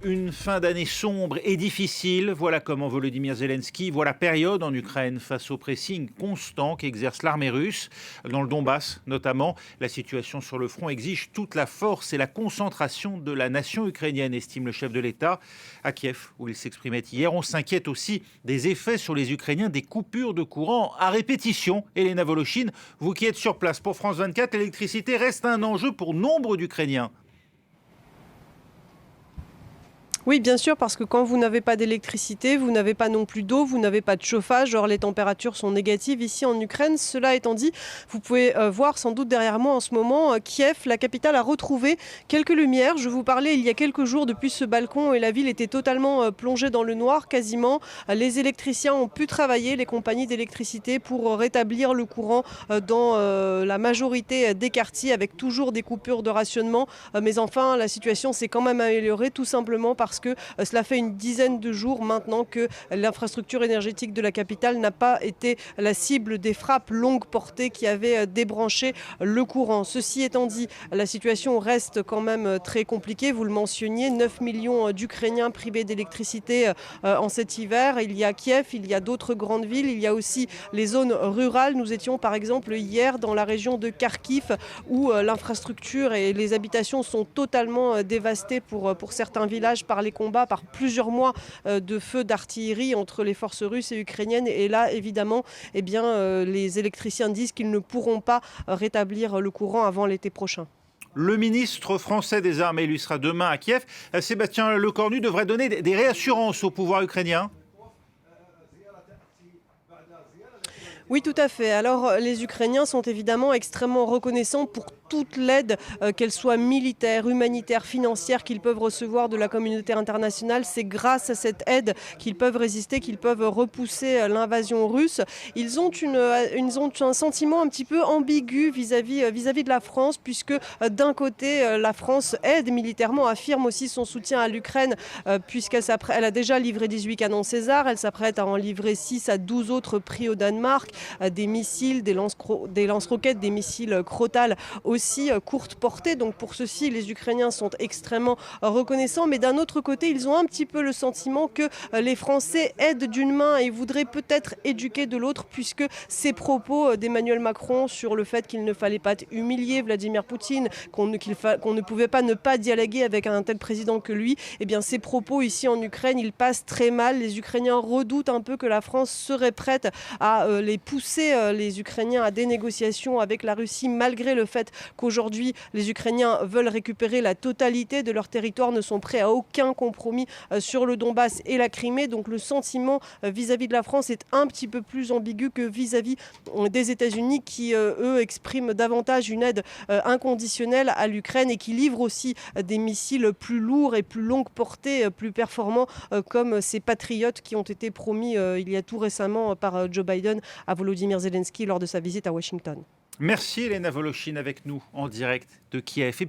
Une fin d'année sombre et difficile, voilà comment Volodymyr Zelensky voit la période en Ukraine face au pressing constant qu'exerce l'armée russe. Dans le Donbass notamment, la situation sur le front exige toute la force et la concentration de la nation ukrainienne, estime le chef de l'État. À Kiev, où il s'exprimait hier, on s'inquiète aussi des effets sur les Ukrainiens des coupures de courant à répétition. Elena Voloshin, vous qui êtes sur place pour France 24, l'électricité reste un enjeu pour nombre d'Ukrainiens. Oui, bien sûr, parce que quand vous n'avez pas d'électricité, vous n'avez pas non plus d'eau, vous n'avez pas de chauffage, or les températures sont négatives ici en Ukraine. Cela étant dit, vous pouvez voir sans doute derrière moi en ce moment, Kiev, la capitale, a retrouvé quelques lumières. Je vous parlais il y a quelques jours depuis ce balcon et la ville était totalement plongée dans le noir quasiment. Les électriciens ont pu travailler, les compagnies d'électricité, pour rétablir le courant dans la majorité des quartiers avec toujours des coupures de rationnement. Mais enfin, la situation s'est quand même améliorée tout simplement parce que cela fait une dizaine de jours maintenant que l'infrastructure énergétique de la capitale n'a pas été la cible des frappes longue portée qui avaient débranché le courant. Ceci étant dit, la situation reste quand même très compliquée. Vous le mentionniez, 9 millions d'Ukrainiens privés d'électricité en cet hiver. Il y a Kiev, il y a d'autres grandes villes, il y a aussi les zones rurales. Nous étions par exemple hier dans la région de Kharkiv où l'infrastructure et les habitations sont totalement dévastées pour certains villages par les combats, par plusieurs mois de feux d'artillerie entre les forces russes et ukrainiennes. Et là, évidemment, les électriciens disent qu'ils ne pourront pas rétablir le courant avant l'été prochain. Le ministre français des Armées, lui, sera demain à Kiev. Sébastien Lecornu devrait donner des réassurances au pouvoir ukrainien. Oui, tout à fait. Alors, les Ukrainiens sont évidemment extrêmement reconnaissants pour toute l'aide, qu'elle soit militaire, humanitaire, financière, qu'ils peuvent recevoir de la communauté internationale. C'est grâce à cette aide qu'ils peuvent résister, qu'ils peuvent repousser l'invasion russe. Ils ont un sentiment un petit peu ambigu vis-à-vis de la France, puisque d'un côté, la France aide militairement, affirme aussi son soutien à l'Ukraine, puisqu'elle a déjà livré 18 canons César, elle s'apprête à en livrer 6 à 12 autres pris au Danemark, des missiles, des lance-roquettes, des missiles Crotale aussi courte portée. Donc pour ceci, les Ukrainiens sont extrêmement reconnaissants. Mais d'un autre côté, ils ont un petit peu le sentiment que les Français aident d'une main et voudraient peut-être éduquer de l'autre, puisque ces propos d'Emmanuel Macron sur le fait qu'il ne fallait pas humilier Vladimir Poutine, qu'on ne pouvait pas ne pas dialoguer avec un tel président que lui, eh bien ces propos ici en Ukraine, ils passent très mal. Les Ukrainiens redoutent un peu que la France serait prête à les pousser, les Ukrainiens, à des négociations avec la Russie, malgré le fait qu'aujourd'hui, les Ukrainiens veulent récupérer la totalité de leur territoire, ne sont prêts à aucun compromis sur le Donbass et la Crimée. Donc le sentiment vis-à-vis de la France est un petit peu plus ambigu que vis-à-vis des États-Unis qui, eux, expriment davantage une aide inconditionnelle à l'Ukraine et qui livrent aussi des missiles plus lourds et plus longue portée, plus performants, comme ces patriotes qui ont été promis il y a tout récemment par Joe Biden à Volodymyr Zelensky lors de sa visite à Washington. Merci Elena Voloshin avec nous en direct de Kiev. Et puis